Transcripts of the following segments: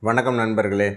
வணக்கம் நண்பர்களே.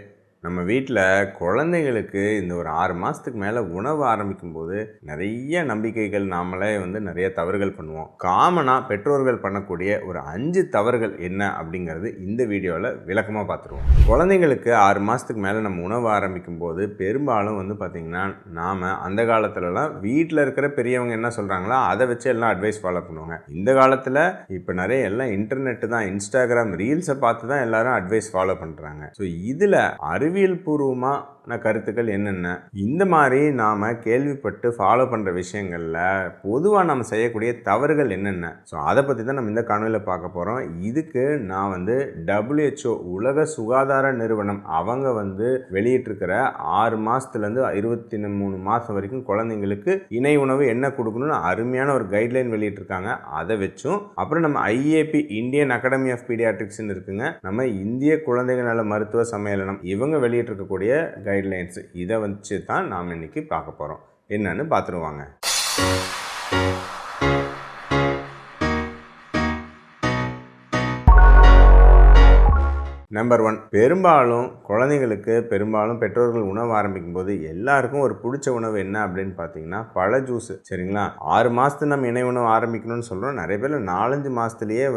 நம்ம வீட்டில் குழந்தைங்களுக்கு இந்த ஒரு 6 மாதத்துக்கு மேலே உணவு ஆரம்பிக்கும்போது நிறைய நம்பிக்கைகள் நாமளே நிறைய தவறுகள் பண்ணுவோம். காமனாக பெற்றோர்கள் பண்ணக்கூடிய ஒரு 5 தவறுகள் என்ன அப்படிங்கிறது இந்த வீடியோவில் விளக்கமாக பார்த்துருவோம். குழந்தைங்களுக்கு 6 மாதத்துக்கு மேலே நம்ம உணவு ஆரம்பிக்கும்போது பெரும்பாலும் பார்த்திங்கன்னா நாம் அந்த காலத்துலலாம் வீட்டில் இருக்கிற பெரியவங்க என்ன சொல்கிறாங்களோ அதை வச்சு எல்லாம் அட்வைஸ் ஃபாலோ பண்ணுவாங்க. இந்த காலத்தில் இப்போ நிறைய எல்லாம் இன்டர்நெட்டு தான், இன்ஸ்டாகிராம் ரீல்ஸை பார்த்து தான் எல்லாரும் அட்வைஸ் ஃபாலோ பண்ணுறாங்க. ஸோ இதில் அறிவியல் பூர்வமாக கருத்துக்கள் என்னென்ன, இந்த மாதிரி நாம் கேள்விப்பட்டு ஃபாலோ பண்ணுற விஷயங்களில் பொதுவாக நம்ம செய்யக்கூடிய தவறுகள் என்னென்ன, ஸோ அதை பற்றி தான் நம்ம இந்த காணொலியில் பார்க்க போகிறோம். இதுக்கு நான் WHO உலக சுகாதார நிறுவனம் அவங்க வெளியிட்டிருக்கிற 6 மாதத்துலேருந்து 23 மாதம் வரைக்கும் குழந்தைங்களுக்கு இணை உணவு என்ன கொடுக்கணும்னு அருமையான ஒரு கைட்லைன் வெளியிட்டிருக்காங்க. அதை வச்சும் அப்புறம் நம்ம IAP இந்தியன் அகாடமி ஆஃப் பீடியாட்ரிக்ஸ்ன்னு இருக்குங்க, நம்ம இந்திய குழந்தைகள் நல மருத்துவ சம்மேளனம் இவங்க வெளியிட்டிருக்கக்கூடிய கைட்லைன்ஸ், இதை வச்சு தான் நாம் இன்னைக்கு பார்க்க போகிறோம். என்னன்னு பார்த்துருவாங்க. நம்பர் 1, குழந்தைங்களுக்கு பெற்றோர்கள் உணவு ஆரம்பிக்கும் போது எல்லாருக்கும் ஒரு பிடிச்ச உணவு என்ன அப்படின்னு பார்த்தீங்கன்னா பழ ஜூஸ். சரிங்களா, 6 மாதத்து நம்ம இணை உணவு ஆரம்பிக்கணும்னு சொல்கிறோம். நிறைய பேர் 4-5 மாதத்துலேயே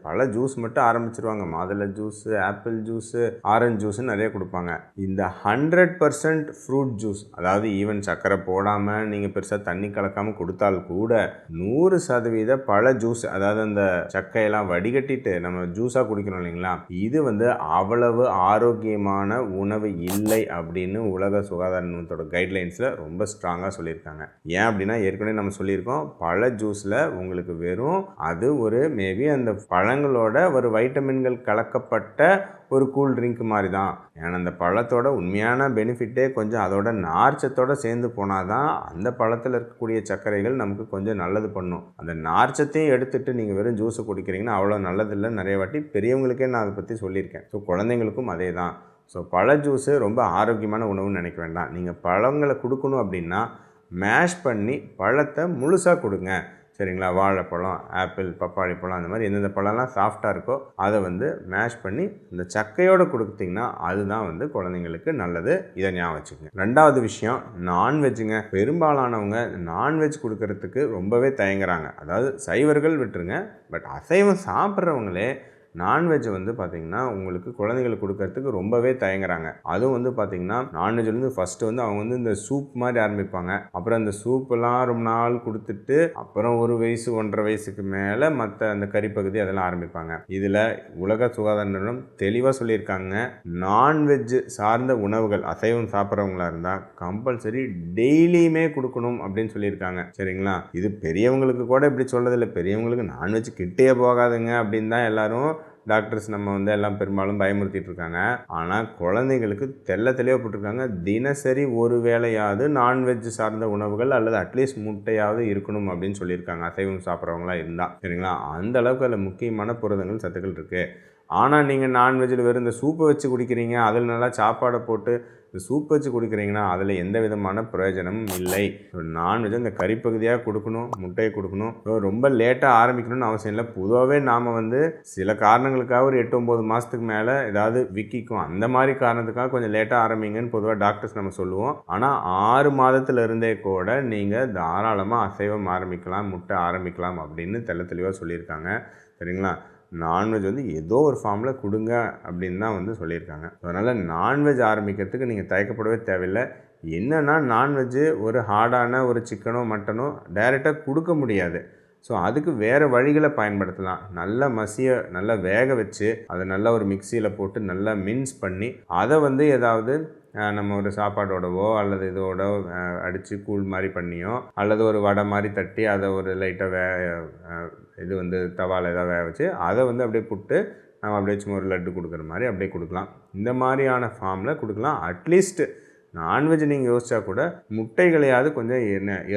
பழ ஜூஸ் மட்டும் ஆரம்பிச்சிருவாங்க. மாதுளை juice, apple juice, orange juice நிறைய கொடுப்பாங்க. இந்த 100% ஃப்ரூட் ஜூஸ், அதாவது ஈவன் சர்க்கரை போடாமல் நீங்கள் பெருசாக தண்ணி கலக்காமல் கொடுத்தால் கூட 100% பழ ஜூஸ், அதாவது அந்த சக்கையெல்லாம் வடிகட்டிட்டு நம்ம ஜூஸாக குடிக்கணும் இல்லைங்களா, இது அவ்வளவு ஆரோக்கியமான உணவு இல்லை அப்படின்னு உலக சுகாதார நிறுவனத்தோட கைட்லைன்ஸில் ரொம்ப ஸ்ட்ராங்காக சொல்லியிருக்காங்க. ஏன் அப்படின்னா ஏற்கனவே நம்ம சொல்லியிருக்கோம், பழ ஜூஸில் உங்களுக்கு வெறும் அது ஒரு மேபி அந்த பழங்களோட ஒரு வைட்டமின்கள் கலக்கப்பட்ட ஒரு கூல் ட்ரிங்க் மாதிரி தான். ஏன்னா அந்த பழத்தோட உண்மையான பெனிஃபிட்டே கொஞ்சம் அதோட நார்ச்சத்தோடு சேர்ந்து போனால் தான் அந்த பழத்தில் இருக்கக்கூடிய சர்க்கரைகள் நமக்கு கொஞ்சம் நல்லது பண்ணும். அந்த நார்ச்சத்தையும் எடுத்துகிட்டு நீங்கள் வெறும் ஜூஸை குடிக்கிறீங்கன்னா அவ்வளோ நல்லதில்லை. நிறைய வாட்டி பெரியவங்களுக்கே நான் அதை பற்றி சொல்லியிருக்கேன். ஸோ குழந்தைங்களுக்கும் அதே தான். ஸோ பழ ஜூஸு ரொம்ப ஆரோக்கியமான உணவுன்னு நினைக்க வேண்டாம். நீங்கள் பழங்களை கொடுக்கணும் அப்படின்னா மேஷ் பண்ணி பழத்தை முழுசாக கொடுங்க. சரிங்களா, வாழைப்பழம், ஆப்பிள், பப்பாளி பழம், அந்த மாதிரி எந்தெந்த பழம்லாம் சாஃப்டாக இருக்கோ அதை மேஷ் பண்ணி இந்த சக்கையோடு கொடுத்தீங்கன்னா அதுதான் குழந்தைங்களுக்கு நல்லது. இதை ஞாபகம் வச்சுக்கோங்க. 2வது விஷயம், நான்வெஜ்ஜுங்க. பெரும்பாலானவங்க நான்வெஜ் கொடுக்கறதுக்கு ரொம்பவே தயங்குறாங்க. அதாவது சைவர்கள் விட்டுருங்க, பட் அசைவம் சாப்பிட்றவங்களே நான்வெஜ் பார்த்திங்கன்னா உங்களுக்கு குழந்தைங்களுக்கு கொடுக்கறதுக்கு ரொம்பவே தயங்குறாங்க. அதுவும் பார்த்திங்கன்னா நான்வெஜ்லேருந்து ஃபஸ்ட்டு அவங்க இந்த சூப் மாதிரி ஆரம்பிப்பாங்க. அப்புறம் அந்த சூப்பெல்லாம் ரொம்ப நாள் கொடுத்துட்டு அப்புறம் 1 வயசு 1.5 வயசுக்கு மேலே மற்ற அந்த கறிப்பகுதி அதெல்லாம் ஆரம்பிப்பாங்க. இதில் உலக சுகாதார நிறுவனம் தெளிவாக சொல்லியிருக்காங்க, நான்வெஜ் சார்ந்த உணவுகள் அசைவம் சாப்பிட்றவங்களா இருந்தால் கம்பல்சரி டெய்லியுமே கொடுக்கணும் அப்படின்னு சொல்லியிருக்காங்க. சரிங்களா, இது பெரியவங்களுக்கு கூட இப்படி சொல்கிறதில்ல. பெரியவங்களுக்கு நான்வெஜ் கிட்டே போகாதுங்க அப்படின்னு தான் எல்லாரும் டாக்டர்ஸ் நம்ம எல்லாம் பெரும்பாலும் பயமுறுத்திட்டு இருக்காங்க. ஆனால் குழந்தைங்களுக்கு தெளிவாக தினசரி ஒரு வேளையாவது நான்வெஜ் சார்ந்த உணவுகள் அல்லது அட்லீஸ்ட் முட்டையாவது இருக்கணும் அப்படின்னு சொல்லியிருக்காங்க, அசைவம் சாப்பிட்றவங்களா இருந்தால். சரிங்களா, அந்த அளவுக்கு அதில் முக்கியமான புரதங்கள் சத்துக்கள் இருக்குது. ஆனால் நீங்கள் நான்வெஜ்ஜில் வெறும் இந்த சூப்பை வச்சு குடிக்கிறீங்க, அதில் நல்லா சாப்பாடை போட்டு இந்த சூப் வச்சு குடிக்கிறீங்கன்னா அதில் எந்த விதமான பிரயோஜனமும் இல்லை. நான்வெஜ் இந்த கறிப்பகுதியாக கொடுக்கணும், முட்டையை கொடுக்கணும். ரொம்ப லேட்டாக ஆரம்பிக்கணும்னு அவசியம் இல்லை. பொதுவாகவே நாம் சில காரணங்களுக்காக ஒரு 8-9 மாதத்துக்கு மேலே ஏதாவது விற்கிக்கும், அந்த மாதிரி காரணத்துக்காக கொஞ்சம் லேட்டாக ஆரம்பிங்கன்னு பொதுவாக டாக்டர்ஸ் நம்ம சொல்லுவோம். ஆனால் 6 மாதத்தில் இருந்தே கூட நீங்கள் தாராளமாக அசைவம் ஆரம்பிக்கலாம், முட்டை ஆரம்பிக்கலாம் அப்படின்னு தெளிவாக சொல்லியிருக்காங்க. சரிங்களா, நான்வெஜ் ஏதோ ஒரு ஃபார்மில் கொடுங்க அப்படின்னு தான் சொல்லியிருக்காங்க. அதனால் நான்வெஜ் ஆரம்பிக்கிறதுக்கு நீங்கள் தயக்கப்படவே தேவையில்லை. என்னென்னா நான்வெஜ்ஜு ஒரு ஹார்டான ஒரு சிக்கனோ மட்டனோ டைரெக்டாக கொடுக்க முடியாது. ஸோ அதுக்கு வேறு வழிகளை பயன்படுத்தலாம். நல்லா நல்லா வேக வச்சு அதை நல்லா ஒரு மிக்சியில் போட்டு நல்லா மின்ஸ் பண்ணி அதை ஏதாவது நம்ம ஒரு சாப்பாடோடவோ அல்லது இதோட அடித்து கூழ் மாதிரி பண்ணியோ அல்லது ஒரு வடை மாதிரி தட்டி அதை ஒரு லைட்டாக இது தவாவில் ஏதாவது வேக வச்சு அதை அப்படியே புட்டு நம்ம அப்படியே சும்மா ஒரு லட்டு கொடுக்குற மாதிரி அப்படியே கொடுக்கலாம். இந்த மாதிரியான ஃபார்மில் கொடுக்கலாம். அட்லீஸ்ட் நான்வெஜ் நீங்கள் யோசித்தா கூட முட்டைகளையாவது கொஞ்சம்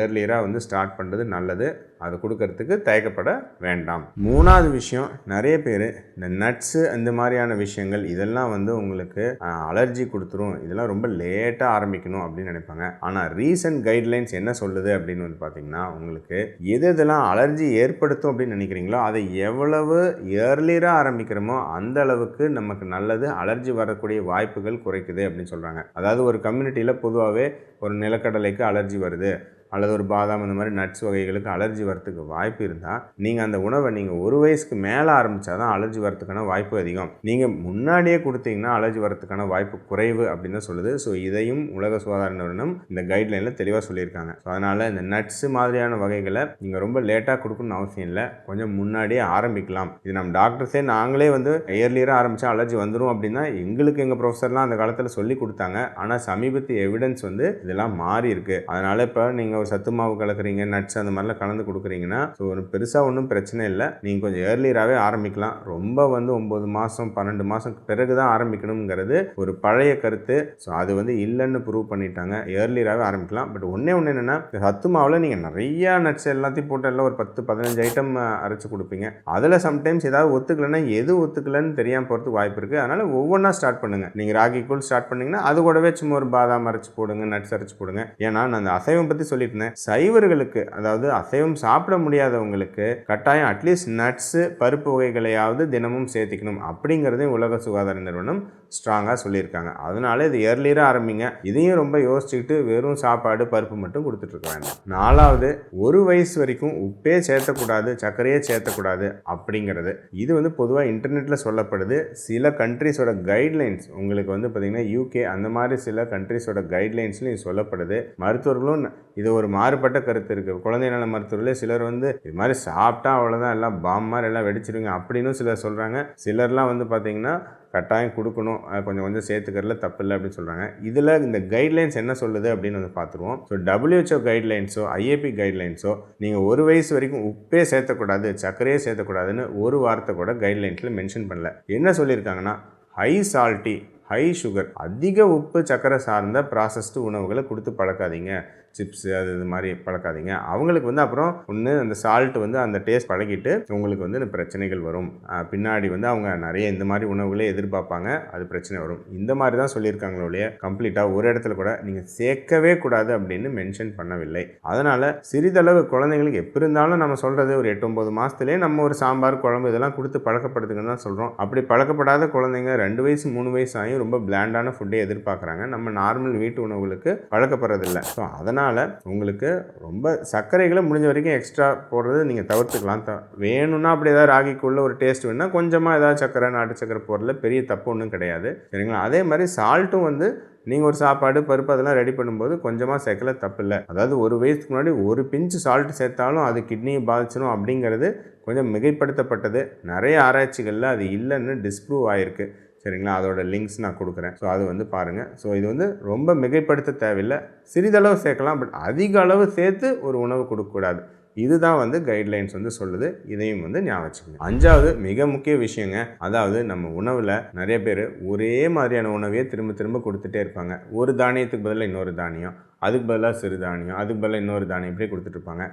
ஏர்லியராக ஸ்டார்ட் பண்ணுறது நல்லது. அதை கொடுக்கறதுக்கு தயக்கப்பட வேண்டாம். 3வது விஷயம், நிறைய பேர் இந்த நட்ஸு இந்த மாதிரியான விஷயங்கள் இதெல்லாம் வந்து உங்களுக்கு அலர்ஜி கொடுத்துரும், இதெல்லாம் ரொம்ப லேட்டாக ஆரம்பிக்கணும் அப்படின்னு நினைப்பாங்க. ஆனால் ரீசன்ட் கைட்லைன்ஸ் என்ன சொல்லுது அப்படின்னு வந்து பார்த்தீங்கன்னா, உங்களுக்கு எதெல்லாம் அலர்ஜி ஏற்படுத்தும் அப்படின்னு நினைக்கிறீங்களோ அதை எவ்வளவு ஏர்லியராக ஆரம்பிக்கிறோமோ அந்த அளவுக்கு நமக்கு நல்லது, அலர்ஜி வரக்கூடிய வாய்ப்புகள் குறைக்குது அப்படின்னு சொல்கிறாங்க. அதாவது ஒரு கம்யூனிட்டியில் பொதுவாகவே ஒரு நிலக்கடலைக்கு அலர்ஜி வருது அல்லது ஒரு பாதாம் இந்த மாதிரி நட்ஸ் வகைகளுக்கு அலர்ஜி வரத்துக்கு வாய்ப்பு இருந்தால் நீங்கள் அந்த உணவை நீங்கள் 1 வயசுக்கு மேலே ஆரம்பித்தா தான் அலர்ஜி வரத்துக்கான வாய்ப்பு அதிகம். நீங்கள் முன்னாடியே கொடுத்தீங்கன்னா அலர்ஜி வரத்துக்கான வாய்ப்பு குறைவு அப்படின்னு தான் சொல்லுது. ஸோ இதையும் உலக சுகாதார நிறுவனம் இந்த கைட்லைனில் தெளிவாக சொல்லியிருக்காங்க. ஸோ அதனால் இந்த நட்ஸு மாதிரியான வகைகளை நீங்கள் ரொம்ப லேட்டாக கொடுக்கணும்னு அவசியம் இல்லை, கொஞ்சம் முன்னாடியே ஆரம்பிக்கலாம். இது நம்ம டாக்டர்ஸே நாங்களே வந்து இயர்லியராக ஆரம்பித்தா அலர்ஜி வந்துடும் அப்படின்னா எங்களுக்கு எங்கள் ப்ரொஃபஸர்லாம் அந்த காலத்தில் சொல்லி கொடுத்தாங்க. ஆனால் சமீபத்திய எவிடன்ஸ் வந்து இதெல்லாம் மாறி இருக்குது. அதனால் இப்போ நீங்கள் ஒரு சத்து மாவு கலக்குறீங்க, நட்ஸ் அந்த மாதிரிலாம் கலந்து கொடுக்குறீங்கன்னா ஸோ ஒரு பெருசாக ஒன்றும் பிரச்சனை இல்லை, நீங்கள் கொஞ்சம் ஏர்லியராகவே ஆரம்பிக்கலாம். ரொம்ப வந்து 9 மாதம் 12 மாதம் பிறகு தான் ஆரம்பிக்கணுங்கிறது ஒரு பழைய கருத்து. ஸோ அது வந்து இல்லைன்னு ப்ரூவ் பண்ணிட்டாங்க. ஏர்லியராகவே ஆரம்பிக்கலாம். பட் ஒன்று என்னென்னா, சத்து மாவில் நீங்கள் நிறையா நட்ஸ் எல்லாத்தையும் போட்டு எல்லாம் ஒரு 10-15 ஐட்டம் அரைச்சி கொடுப்பீங்க. அதில் சம்டைம்ஸ் ஏதாவது ஒத்துக்கலைன்னா எது ஒத்துக்கலைன்னு தெரியாமல் போகிறதுக்கு வாய்ப்பு இருக்குது. அதனால் ஒவ்வொன்றா ஸ்டார்ட் பண்ணுங்கள். நீங்கள் ராகி கூழ் ஸ்டார்ட் பண்ணிங்கன்னா அது கூடவே சும்மா ஒரு பாதாம் அரைச்சி போடுங்க, நட்ஸ் அரைச்சி போடுங்க. ஏன்னா நான் அந்த அசைவம் பற்றி சொல்லிட்டு இருந்தேன். சைவர்களுக்கு, அதாவது அசைவம் சாப்பிட முடியாதவங்களுக்கு கட்டாயம் அட்லீஸ்ட் நட்ஸு பருப்பு வகைகளையாவது தினமும் சேர்த்திக்கணும் அப்படிங்கிறதையும் உலக சுகாதார நிறுவனம் ஸ்ட்ராங்காக சொல்லியிருக்காங்க. அதனால இது ஏர்லியராக ஆரம்பிங்க. இதையும் ரொம்ப யோசிச்சுக்கிட்டு வெறும் சாப்பாடு பருப்பு மட்டும் கொடுத்துட்ருக்க வேண்டாம். 4வது, 1 வயசு வரைக்கும் உப்பே சேர்த்தக்கூடாது, சர்க்கரையே சேர்த்தக்கூடாது அப்படிங்கிறது இது வந்து பொதுவாக இன்டர்நெட்டில் சொல்லப்படுது. சில கண்ட்ரிஸோட கைட்லைன்ஸ் உங்களுக்கு வந்து பார்த்திங்கன்னா UK அந்த மாதிரி சில கண்ட்ரிஸோட கைட்லைன்ஸ்லையும் இது சொல்லப்படுது. மருத்துவர்களும் இது ஒரு மாறுபட்ட கருத்து இருக்குது. குழந்தை நல மருத்துவர்களே சிலர் வந்து இது மாதிரி சாப்பிட்டா அவ்வளோதான், எல்லாம் பாம் மாதிரி எல்லாம் வெடிச்சிருங்க அப்படின்னு சிலர் சொல்கிறாங்க. சிலர்லாம் வந்து பார்த்திங்கன்னா கட்டாயம் கொடுக்கணும், கொஞ்சம் கொஞ்சம் சேர்த்துக்கிறதுல தப்பு இல்லை அப்படின்னு சொல்கிறாங்க. இதில் இந்த கைட்லைன்ஸ் என்ன சொல்லுது அப்படின்னு வந்து பார்த்துருவோம். ஸோ WHO கைட்லைன்ஸோ IAP கைட்லைன்ஸோ நீங்கள் 1 வயசு வரைக்கும் உப்பே சேர்த்தக்கூடாது, சர்க்கரையே சேர்த்தக்கூடாதுன்னு ஒரு வார்த்தை கூட கைட்லைன்ஸில் மென்ஷன் பண்ணல. என்ன சொல்லியிருக்காங்கன்னா, ஹை சால்ட்டி, ஹை சுகர், அதிக உப்பு சர்க்கரை சார்ந்த ப்ராசஸ்டு உணவுகளை கொடுத்து பழக்காதீங்க. சிப்ஸு அது இது மாதிரி பழக்காதீங்க. அவங்களுக்கு வந்து அப்புறம் ஒன்று அந்த சால்ட் வந்து அந்த டேஸ்ட் பழகிட்டு உங்களுக்கு வந்து இந்த பிரச்சனைகள் வரும். பின்னாடி வந்து அவங்க நிறைய இந்த மாதிரி உணவுகளே எதிர்பார்ப்பாங்க, அது பிரச்சனை வரும். இந்த மாதிரி தான் சொல்லியிருக்காங்களே கம்ப்ளீட்டாக ஒரு இடத்துல கூட நீங்கள் சேர்க்கவே கூடாது அப்படின்னு மென்ஷன் பண்ணவில்லை. அதனால் சிறிதளவு குழந்தைங்களுக்கு எப்படி இருந்தாலும் நம்ம சொல்கிறது ஒரு 8-9 மாதத்துலேயே நம்ம ஒரு சாம்பார் குழம்பு இதெல்லாம் கொடுத்து பழக்கப்படுத்துங்கன்னு தான் சொல்கிறோம். அப்படி பழக்கப்படாத குழந்தைங்க 2 வயசு 3 வயசு ஆகியும் ரொம்ப பிளாண்டான ஃபுட்டே எதிர்பார்க்குறாங்க. நம்ம நார்மல் வீட்டு உணவுகளுக்கு பழக்கப்படுறதில்லை. ஸோ அதனால் உங்களுக்கு ரொம்ப சர்க்கரைகளை முடிஞ்ச வரைக்கும் எக்ஸ்ட்ரா போடுறது நீங்கள் தவிர்த்துக்கலாம். வேணும்னா அப்படி ஏதாவது ராகிக்குள்ள ஒரு டேஸ்ட் வேணுன்னா கொஞ்சமாக ஏதாவது சர்க்கரை, நாட்டு சர்க்கரை போடுறதுல பெரிய தப்பு ஒன்றும் கிடையாது, சரிங்களா? அதே மாதிரி சால்ட்டும் வந்து நீங்கள் ஒரு சாப்பாடு பருப்பு அதெல்லாம் ரெடி பண்ணும்போது கொஞ்சமாக சேர்க்கல தப்பு இல்லை. அதாவது 1 வயசுக்கு முன்னாடி ஒரு பிஞ்சு சால்ட் சேர்த்தாலும் அது கிட்னியை பாதிச்சிடும் அப்படிங்கிறது கொஞ்சம் மிகைப்படுத்தப்பட்டது. நிறைய ஆராய்ச்சிகளில் அது இல்லைன்னு டிஸ்ப்ரூவ் ஆகிருக்கு, சரிங்களா? அதோட லிங்க்ஸ் நான் கொடுக்குறேன். ஸோ அது வந்து பாருங்கள். ஸோ இது வந்து ரொம்ப மிகைப்படுத்த தேவையில்லை, சிறிதளவு சேர்க்கலாம். பட் அதிக அளவு சேர்த்து ஒரு உணவு கொடுக்கக்கூடாது. இதுதான் வந்து கைட்லைன்ஸ் வந்து சொல்லுது. இதையும் வந்து ஞாபகம் வச்சுக்கோங்க. 5வது மிக முக்கிய விஷயங்க, அதாவது நம்ம உணவில் நிறைய பேர் ஒரே மாதிரியான உணவையே திரும்ப திரும்ப கொடுத்துட்டே இருப்பாங்க. ஒரு தானியத்துக்கு பதிலாக இன்னொரு தானியம், அதுக்கு பதிலாக சிறுதானியம், அதுக்கு பதிலாக இன்னொரு தானியம், இப்படியே கொடுத்துட்ருப்பாங்க.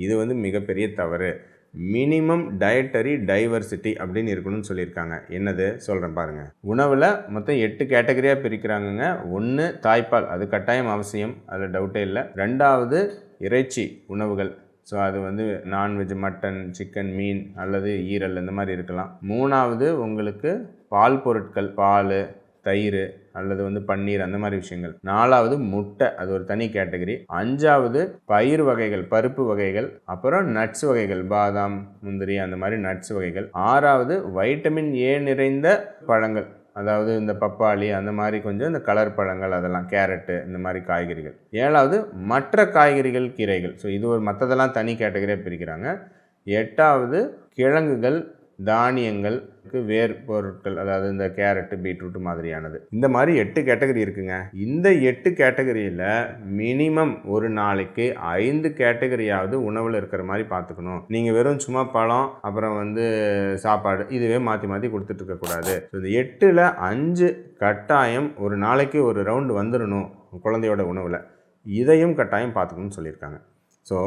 இது வந்து மிகப்பெரிய தவறு. மினிமம் டயட்டரி டைவர்சிட்டி அப்படின்னு இருக்கணும்னு சொல்லியிருக்காங்க. என்னது சொல்கிறேன் பாருங்கள். உணவில் மொத்தம் 8 கேட்டகரியாக பிரிக்கிறாங்கங்க. 1 தாய்ப்பால், அது கட்டாயம் அவசியம், அதில் டவுட்டே இல்லை. 2வது இறைச்சி உணவுகள், ஸோ அது வந்து நான்வெஜ், மட்டன், சிக்கன், மீன் அல்லது ஈரல் இந்த மாதிரி இருக்கலாம். 3வது உங்களுக்கு பால் பொருட்கள், பால், தயிர் அல்லது வந்து பன்னீர் அந்த மாதிரி விஷயங்கள். 4வது முட்டை, அது ஒரு தனி கேட்டகரி. 5வது பயிர் வகைகள், பருப்பு வகைகள். அப்புறம் நட்ஸ் வகைகள், பாதாம், முந்திரி அந்த மாதிரி நட்ஸ் வகைகள். 6வது வைட்டமின் A நிறைந்த பழங்கள், அதாவது இந்த பப்பாளி அந்த மாதிரி கொஞ்சம் இந்த கலர் பழங்கள், அதெல்லாம் கேரட்டு இந்த மாதிரி காய்கறிகள். 7வது மற்ற காய்கறிகள், கீரைகள். ஸோ இது ஒரு மற்றதெல்லாம் தனி கேட்டகரியாக பிரிக்கிறாங்க. 8வது கிழங்குகள், தானியங்கள், வேர் பொருட்கள், அதாவது இந்த கேரட்டு, பீட்ரூட் மாதிரியானது. இந்த மாதிரி 8 கேட்டகரி இருக்குங்க. இந்த 8 கேட்டகரியில் மினிமம் ஒரு நாளைக்கு 5 கேட்டகரியாவது உணவில் இருக்கிற மாதிரி பார்த்துக்கணும். நீங்கள் வெறும் சும்மா பழம் அப்புறம் வந்து சாப்பாடு இதுவே மாற்றி மாற்றி கொடுத்துட்டு இருக்கக்கூடாது. இந்த 8ல் 5 கட்டாயம் ஒரு நாளைக்கு ஒரு ரவுண்டு வந்துடணும் குழந்தையோட உணவில். இதையும் கட்டாயம் பார்த்துக்கணும்னு சொல்லியிருக்காங்க. ஸோ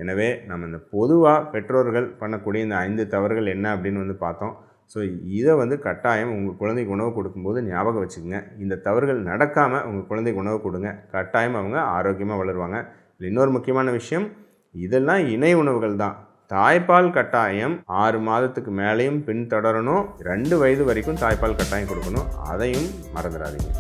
எனவே நம்ம இந்த பொதுவாக பெற்றோர்கள் பண்ணக்கூடிய இந்த 5 தவறுகள் என்ன அப்படின்னு வந்து பார்த்தோம். ஸோ இதை வந்து கட்டாயம் உங்கள் குழந்தைக்கு உணவு கொடுக்கும்போது ஞாபகம் வச்சுக்கோங்க. இந்த தவறுகள் நடக்காமல் உங்கள் குழந்தைக்கு உணவு கொடுங்க. கட்டாயம் அவங்க ஆரோக்கியமாக வளருவாங்க. இன்னொரு முக்கியமான விஷயம், இதெல்லாம் இணை உணவுகள் தான். தாய்ப்பால் கட்டாயம் 6 மாதத்துக்கு மேலேயும் பின்தொடரணும். 2 வயது வரைக்கும் தாய்ப்பால் கட்டாயம் கொடுக்கணும். அதையும் மறந்துடாதீங்க.